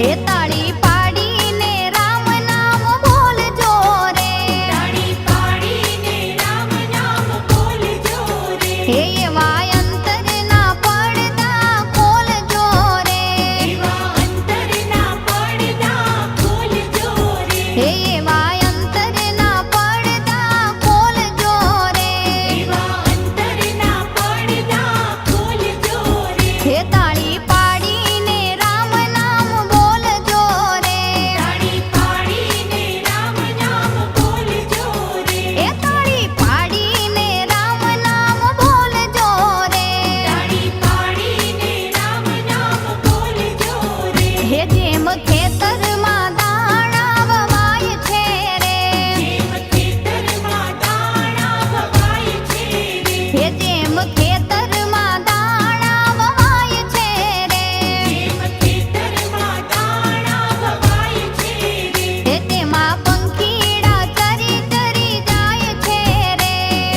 હે તાળી પાડીને રામ નામ બોલજો રે, તાળી પાડીને રામ નામ બોલજો રે, હે એવા અંતરના પડદા ખોલજો રે, એવા અંતરના પડદા ખોલજો રે, હે એવા અંતરના પડદા ખોલજો રે, એવા અંતરના પડદા ખોલજો રે, હે તાળી પાડીને રામ નામ બોલજો રે, તાળી પાડીને રામ નામ બોલજો રે, હે તાળી પાડીને રામ નામ બોલજો રે, તાળી પાડીને રામ નામ બોલજો રે, હે જેમ ખેતરમાં દાણા વવાય છે રે, જેમ ખેતરમાં દાણા વવાય છે રે, હે જેમ ખેતરમાં દાણા વવાય છે રે, જેમ ખેતરમાં દાણા વવાય છે રે, હે તેમાં પંખીડા ચરી ચરી જાય છે રે,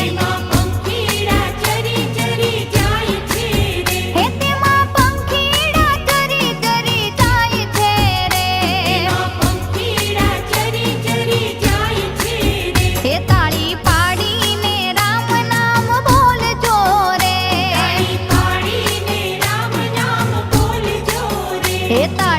એમાં પંખીડા ચરી ચરી જાય છે રે, હે તેમાં પંખીડા ચરી ચરી જાય છે રે, એમાં પંખીડા ચરી ચરી જાય છે રે, હે તાળી પાડીને રામ નામ બોલજો રે, તાળી પાડીને રામ નામ બોલજો રે, હે તાળી